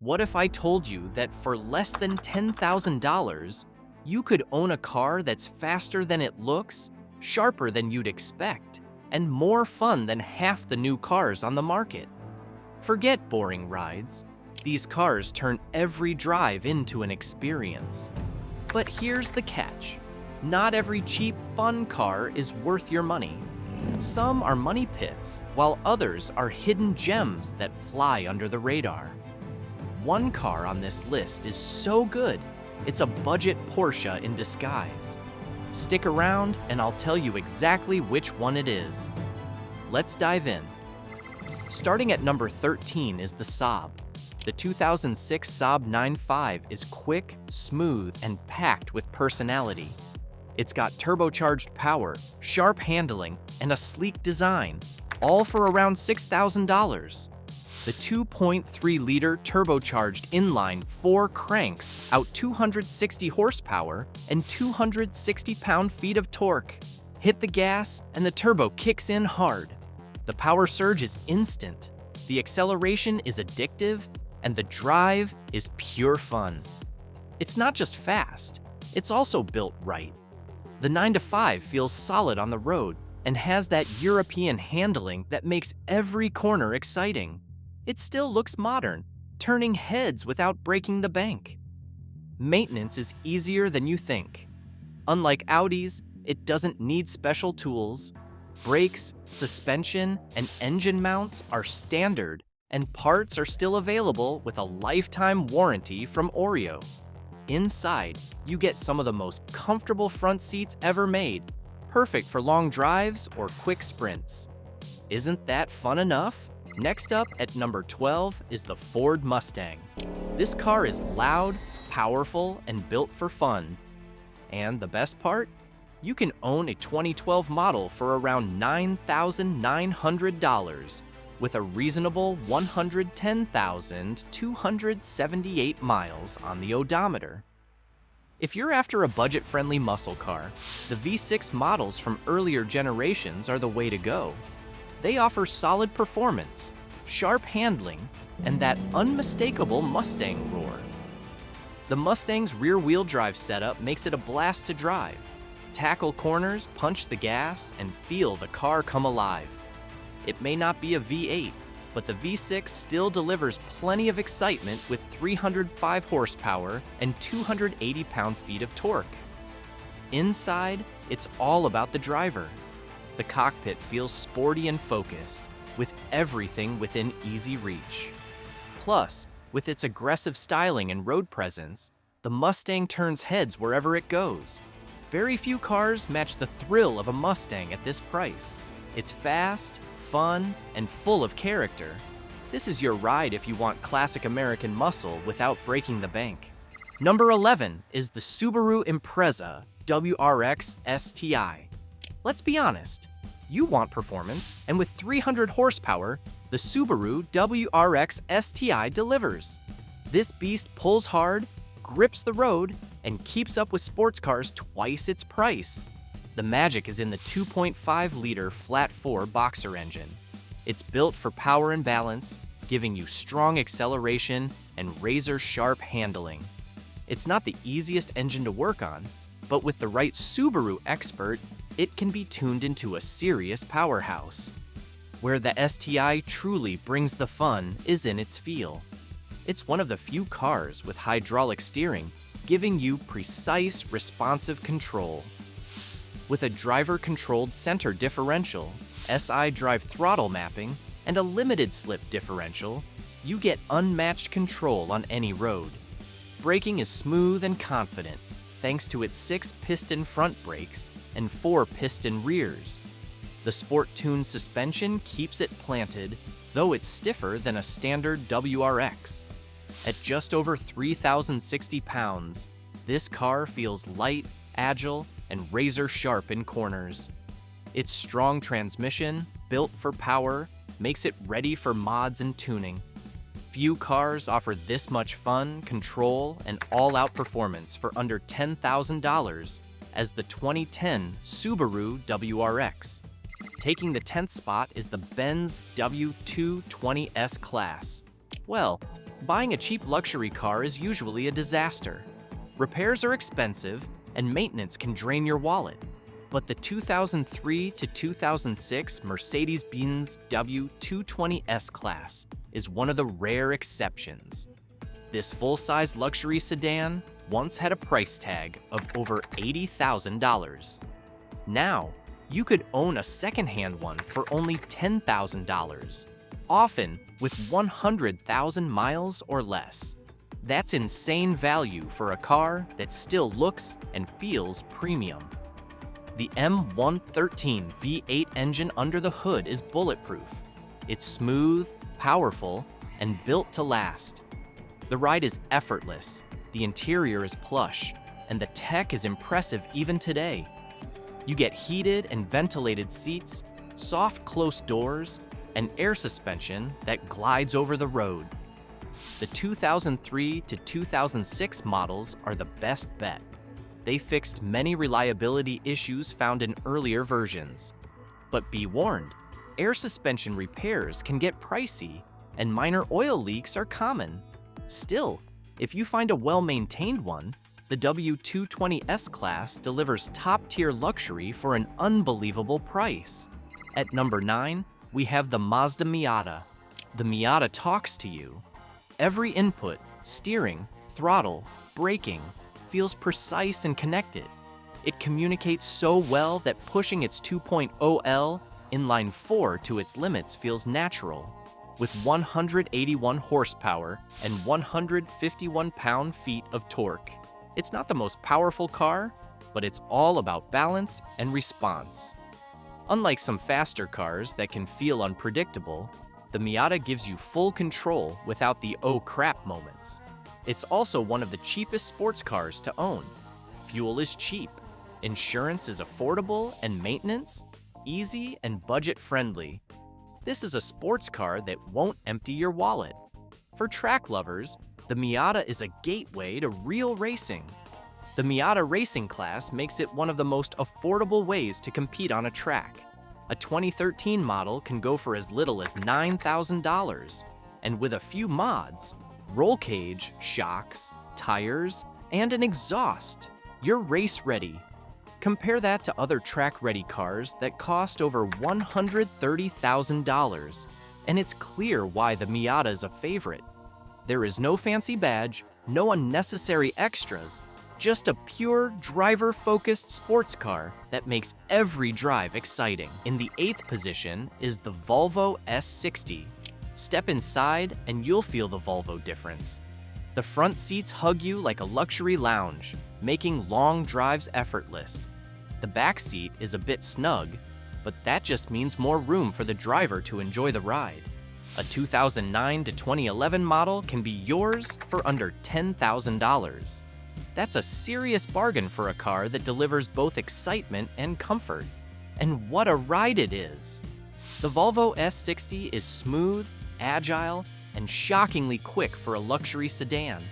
What if I told you that for less than $10,000, you could own a car that's faster than it looks, sharper than you'd expect, and more fun than half the new cars on the market? Forget boring rides. These cars turn every drive into an experience. But here's the catch. Not every cheap, fun car is worth your money. Some are money pits, while others are hidden gems that fly under the radar. One car on this list is so good, it's a budget Porsche in disguise. Stick around and I'll tell you exactly which one it is. Let's dive in. Starting at number 13 is the Saab. The 2006 Saab 9.5 is quick, smooth, and packed with personality. It's got turbocharged power, sharp handling, and a sleek design, all for around $6,000. The 2.3-liter turbocharged inline-4 cranks out 260 horsepower and 260 pound-feet of torque. Hit the gas and the turbo kicks in hard. The power surge is instant, the acceleration is addictive, and the drive is pure fun. It's not just fast, it's also built right. The 9-5 feels solid on the road and has that European handling that makes every corner exciting. It still looks modern, turning heads without breaking the bank. Maintenance is easier than you think. Unlike Audis, it doesn't need special tools. Brakes, suspension, and engine mounts are standard, and parts are still available with a lifetime warranty from Oreo. Inside, you get some of the most comfortable front seats ever made, perfect for long drives or quick sprints. Isn't that fun enough? Next up at number 12 is the Ford Mustang. This car is loud, powerful, and built for fun. And the best part? You can own a 2012 model for around $9,900 with a reasonable 110,278 miles on the odometer. If you're after a budget-friendly muscle car, the V6 models from earlier generations are the way to go. They offer solid performance, sharp handling, and that unmistakable Mustang roar. The Mustang's rear-wheel drive setup makes it a blast to drive. Tackle corners, punch the gas, and feel the car come alive. It may not be a V8, but the V6 still delivers plenty of excitement with 305 horsepower and 280 pound-feet of torque. Inside, it's all about the driver. The cockpit feels sporty and focused, with everything within easy reach. Plus, with its aggressive styling and road presence, the Mustang turns heads wherever it goes. Very few cars match the thrill of a Mustang at this price. It's fast, fun, and full of character. This is your ride if you want classic American muscle without breaking the bank. Number 11 is the Subaru Impreza WRX STI. Let's be honest, you want performance, and with 300 horsepower, the Subaru WRX STI delivers. This beast pulls hard, grips the road, and keeps up with sports cars twice its price. The magic is in the 2.5-liter flat-4 boxer engine. It's built for power and balance, giving you strong acceleration and razor-sharp handling. It's not the easiest engine to work on, but with the right Subaru expert, it can be tuned into a serious powerhouse. Where the STI truly brings the fun is in its feel. It's one of the few cars with hydraulic steering, giving you precise, responsive control. With a driver-controlled center differential, SI drive throttle mapping, and a limited slip differential, you get unmatched control on any road. Braking is smooth and confident, thanks to its 6-piston front brakes and 4-piston rears. The sport-tuned suspension keeps it planted, though it's stiffer than a standard WRX. At just over 3,060 pounds, this car feels light, agile, and razor-sharp in corners. Its strong transmission, built for power, makes it ready for mods and tuning. Few cars offer this much fun, control, and all-out performance for under $10,000 as the 2010 Subaru WRX. Taking the 10th spot is the Benz W220 S-Class. Well, Buying a cheap luxury car is usually a disaster. Repairs are expensive, and maintenance can drain your wallet. But the 2003 to 2006 Mercedes-Benz W220 S-Class is one of the rare exceptions. This full-size luxury sedan once had a price tag of over $80,000. Now, you could own a second-hand one for only $10,000, often with 100,000 miles or less. That's insane value for a car that still looks and feels premium. The M113 V8 engine under the hood is bulletproof. It's smooth, powerful, and built to last. The ride is effortless, the interior is plush, and the tech is impressive even today. You get heated and ventilated seats, soft close doors, and air suspension that glides over the road. The 2003 to 2006 models are the best bet. They fixed many reliability issues found in earlier versions. But be warned, air suspension repairs can get pricey, and minor oil leaks are common. Still, if you find a well-maintained one, the W220 S-Class delivers top-tier luxury for an unbelievable price. At number 9, we have the Mazda Miata. The Miata talks to you. Every input, steering, throttle, braking, feels precise and connected. It communicates so well that pushing its 2.0L inline 4 to its limits feels natural. With 181 horsepower and 151 pound-feet of torque. It's not the most powerful car, but it's all about balance and response. Unlike some faster cars that can feel unpredictable, the Miata gives you full control without the oh crap moments. It's also one of the cheapest sports cars to own. Fuel is cheap, insurance is affordable, and maintenance, easy and budget-friendly. This is a sports car that won't empty your wallet. For track lovers, the Miata is a gateway to real racing. The Miata racing class makes it one of the most affordable ways to compete on a track. A 2013 model can go for as little as $9,000, and with a few mods, roll cage, shocks, tires, and an exhaust, you're race-ready. Compare that to other track-ready cars that cost over $130,000, and it's clear why the Miata is a favorite. There is no fancy badge, no unnecessary extras, just a pure driver-focused sports car that makes every drive exciting. In the 8th position is the Volvo S60. Step inside and you'll feel the Volvo difference. The front seats hug you like a luxury lounge, making long drives effortless. The back seat is a bit snug, but that just means more room for the driver to enjoy the ride. A 2009 to 2011 model can be yours for under $10,000. That's a serious bargain for a car that delivers both excitement and comfort. And what a ride it is! The Volvo S60 is smooth, agile, and shockingly quick for a luxury sedan.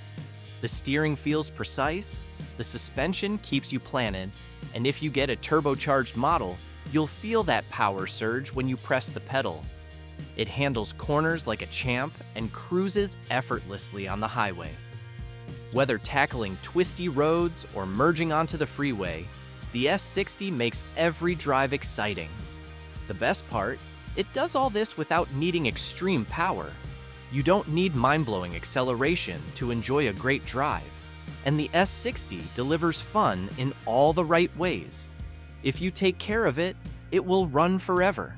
The steering feels precise, the suspension keeps you planted, and if you get a turbocharged model, you'll feel that power surge when you press the pedal. It handles corners like a champ and cruises effortlessly on the highway. Whether tackling twisty roads or merging onto the freeway, the S60 makes every drive exciting. The best part, it does all this without needing extreme power. You don't need mind-blowing acceleration to enjoy a great drive, and the S60 delivers fun in all the right ways. If you take care of it, it will run forever.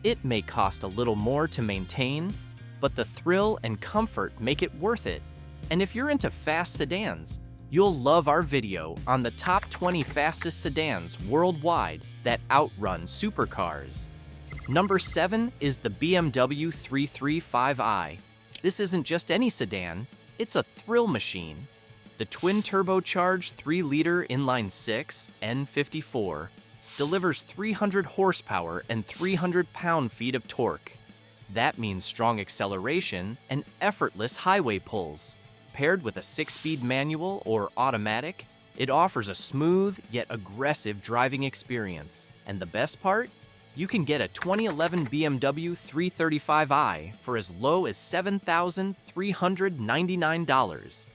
It may cost a little more to maintain, but the thrill and comfort make it worth it. And if you're into fast sedans, you'll love our video on the top 20 fastest sedans worldwide that outrun supercars. Number 7 is the BMW 335i. This isn't just any sedan, it's a thrill machine. The twin-turbocharged 3-liter inline-6 N54 delivers 300 horsepower and 300 pound-feet of torque. That means strong acceleration and effortless highway pulls. Paired with a 6-speed manual or automatic, it offers a smooth yet aggressive driving experience. And the best part? You can get a 2011 BMW 335i for as low as $7,399.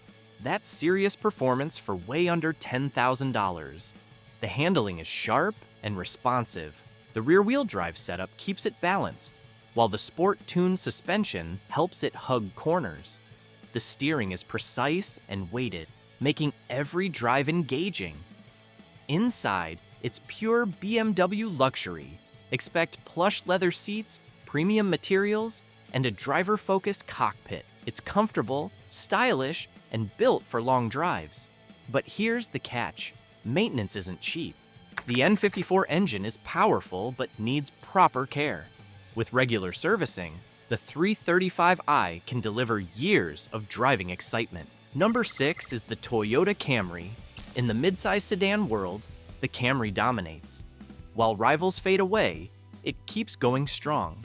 That's serious performance for way under $10,000. The handling is sharp and responsive. The rear-wheel drive setup keeps it balanced, while the sport-tuned suspension helps it hug corners. The steering is precise and weighted, making every drive engaging. Inside, it's pure BMW luxury. Expect plush leather seats, premium materials, and a driver-focused cockpit. It's comfortable, stylish, and built for long drives. But here's the catch: maintenance isn't cheap. The N54 engine is powerful but needs proper care. With regular servicing, the 335i can deliver years of driving excitement. Number 6 is the Toyota Camry. In the midsize sedan world, the Camry dominates. While rivals fade away, it keeps going strong.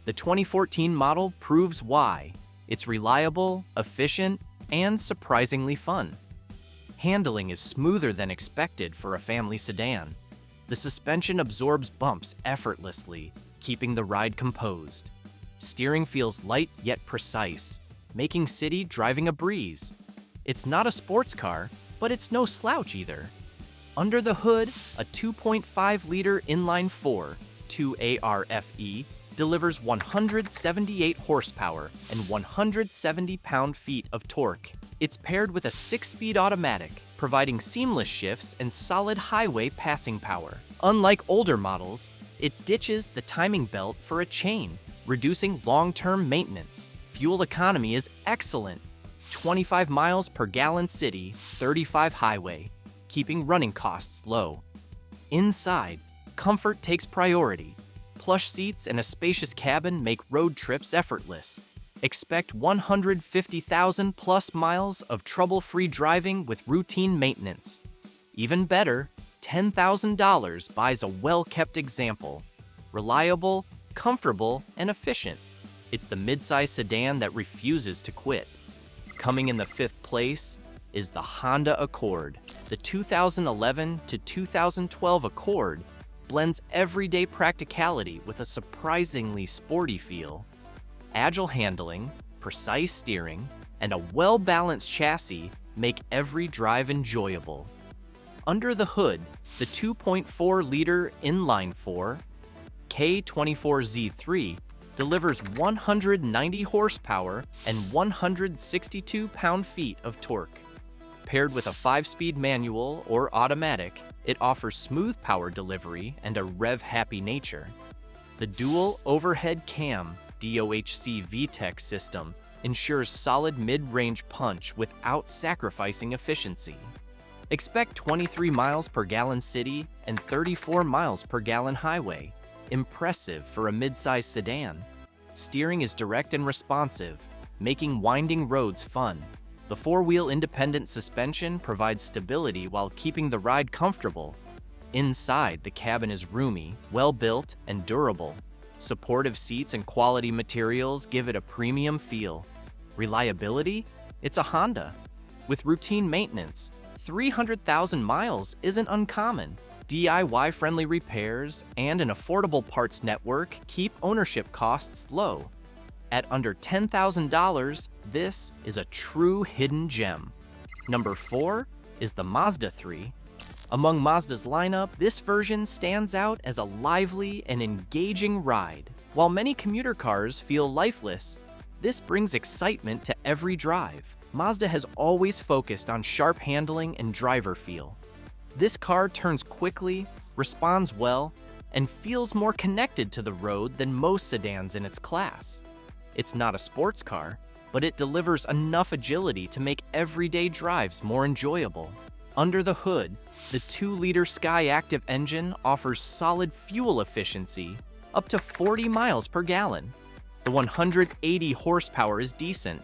The 2014 model proves why. It's reliable, efficient, and surprisingly fun. Handling is smoother than expected for a family sedan. The suspension absorbs bumps effortlessly, keeping the ride composed. Steering feels light yet precise, making city driving a breeze. It's not a sports car, but it's no slouch either. Under the hood, a 2.5-liter inline-4 2ARFE delivers 178 horsepower and 170 pound-feet of torque. It's paired with a 6-speed automatic, providing seamless shifts and solid highway passing power. Unlike older models, it ditches the timing belt for a chain, reducing long-term maintenance. Fuel economy is excellent: 25 miles per gallon city, 35 highway, keeping running costs low. Inside, comfort takes priority. Plush seats and a spacious cabin make road trips effortless. Expect 150,000 plus miles of trouble-free driving with routine maintenance. Even better, $10,000 buys a well-kept example. Reliable, comfortable, and efficient. It's the midsize sedan that refuses to quit. Coming in the 5th place is the Honda Accord. The 2011 to 2012 Accord blends everyday practicality with a surprisingly sporty feel. Agile handling, precise steering, and a well-balanced chassis make every drive enjoyable. Under the hood, the 2.4-liter inline-4 K24Z3 delivers 190 horsepower and 162 pound-feet of torque. Paired with a 5-speed manual or automatic, it offers smooth power delivery and a rev-happy nature. The dual overhead cam DOHC VTEC system ensures solid mid-range punch without sacrificing efficiency. Expect 23 miles per gallon city and 34 miles per gallon highway. Impressive for a mid-size sedan. Steering is direct and responsive, making winding roads fun. The 4-wheel independent suspension provides stability while keeping the ride comfortable. Inside, the cabin is roomy, well-built, and durable. Supportive seats and quality materials give it a premium feel. Reliability? It's a Honda. With routine maintenance, 300,000 miles isn't uncommon. DIY-friendly repairs and an affordable parts network keep ownership costs low. At under $10,000, this is a true hidden gem. Number 4 is the Mazda 3. Among Mazda's lineup, this version stands out as a lively and engaging ride. While many commuter cars feel lifeless, this brings excitement to every drive. Mazda has always focused on sharp handling and driver feel. This car turns quickly, responds well, and feels more connected to the road than most sedans in its class. It's not a sports car, but it delivers enough agility to make everyday drives more enjoyable. Under the hood, the 2-liter Skyactiv engine offers solid fuel efficiency, up to 40 miles per gallon. The 180 horsepower is decent,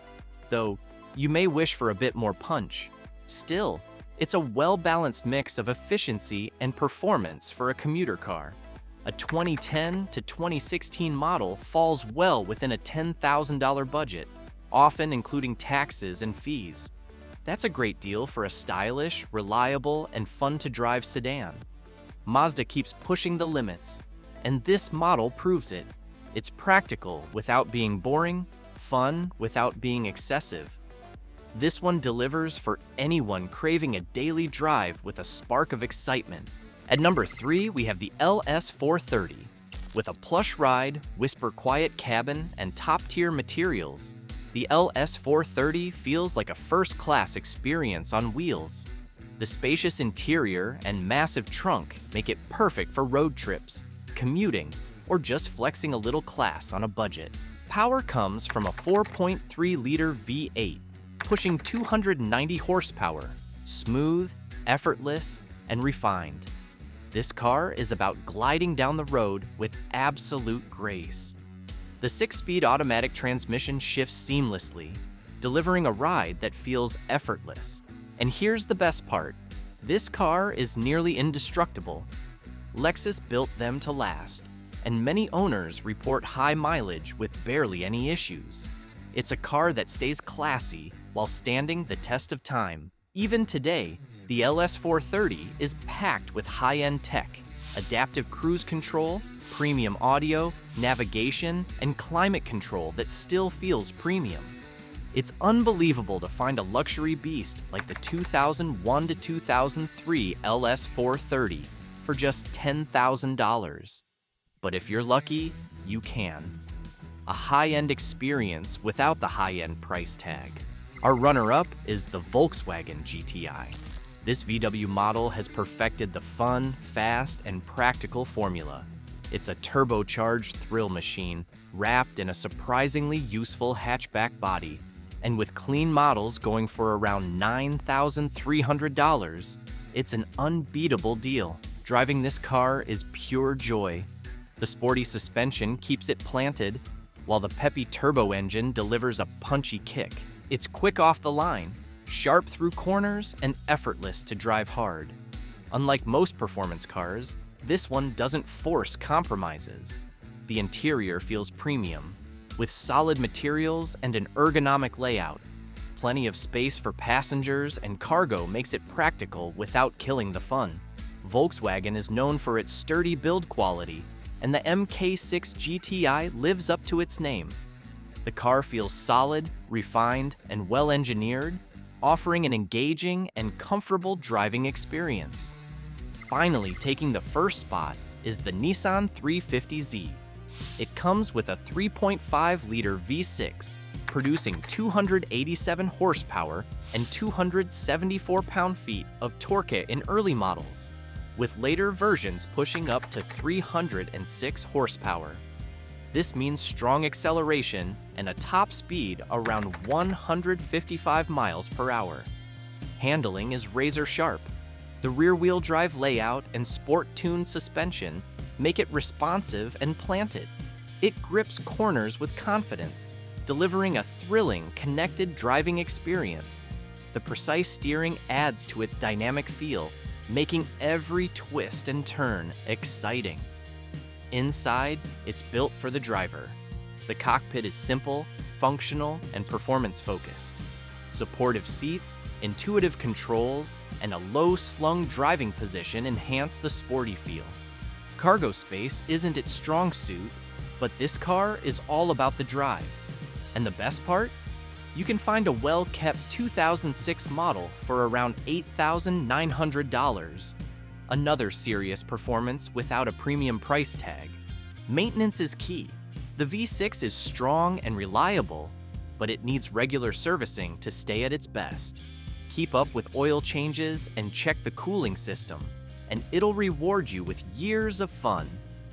though you may wish for a bit more punch. Still, it's a well-balanced mix of efficiency and performance for a commuter car. A 2010 to 2016 model falls well within a $10,000 budget, often including taxes and fees. That's a great deal for a stylish, reliable, and fun-to-drive sedan. Mazda keeps pushing the limits, and this model proves it. It's practical without being boring, fun without being excessive. This one delivers for anyone craving a daily drive with a spark of excitement. At number 3, we have the LS430. With a plush ride, whisper-quiet cabin, and top-tier materials, the LS430 feels like a first-class experience on wheels. The spacious interior and massive trunk make it perfect for road trips, commuting, or just flexing a little class on a budget. Power comes from a 4.3-liter V8, pushing 290 horsepower, smooth, effortless, and refined. This car is about gliding down the road with absolute grace. The 6-speed automatic transmission shifts seamlessly, delivering a ride that feels effortless. And here's the best part. This car is nearly indestructible. Lexus built them to last, and many owners report high mileage with barely any issues. It's a car that stays classy while standing the test of time. Even today, the LS430 is packed with high-end tech, adaptive cruise control, premium audio, navigation, and climate control that still feels premium. It's unbelievable to find a luxury beast like the 2001 to 2003 LS430 for just $10,000. But if you're lucky, you can. A high-end experience without the high-end price tag. Our runner-up is the Volkswagen GTI. This VW model has perfected the fun, fast, and practical formula. It's a turbocharged thrill machine wrapped in a surprisingly useful hatchback body, and with clean models going for around $9,300, it's an unbeatable deal. Driving this car is pure joy. The sporty suspension keeps it planted, while the peppy turbo engine delivers a punchy kick. It's quick off the line, sharp through corners, and effortless to drive hard. Unlike most performance cars, this one doesn't force compromises. The interior feels premium, with solid materials and an ergonomic layout. Plenty of space for passengers and cargo makes it practical without killing the fun. Volkswagen is known for its sturdy build quality, and the MK6 GTI lives up to its name. The car feels solid, refined, and well-engineered, offering an engaging and comfortable driving experience. Finally, taking the first spot is the Nissan 350Z. It comes with a 3.5-liter V6, producing 287 horsepower and 274 pound-feet of torque in early models, with later versions pushing up to 306 horsepower. This means strong acceleration and a top speed around 155 miles per hour. Handling is razor sharp. The rear-wheel drive layout and sport-tuned suspension make it responsive and planted. It grips corners with confidence, delivering a thrilling, connected driving experience. The precise steering adds to its dynamic feel, making every twist and turn exciting. Inside, it's built for the driver. The cockpit is simple, functional, and performance-focused. Supportive seats, intuitive controls, and a low-slung driving position enhance the sporty feel. Cargo space isn't its strong suit, but this car is all about the drive. And the best part? You can find a well-kept 2006 model for around $8,900. Another serious performance without a premium price tag. Maintenance is key. The V6 is strong and reliable, but it needs regular servicing to stay at its best. Keep up with oil changes and check the cooling system, and it'll reward you with years of fun.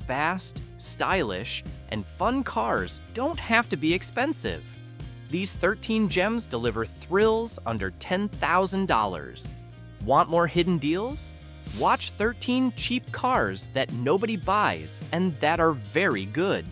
Fast, stylish, and fun cars don't have to be expensive. These 13 gems deliver thrills under $10,000. Want more hidden deals? Watch 13 cheap cars that nobody buys and that are very good.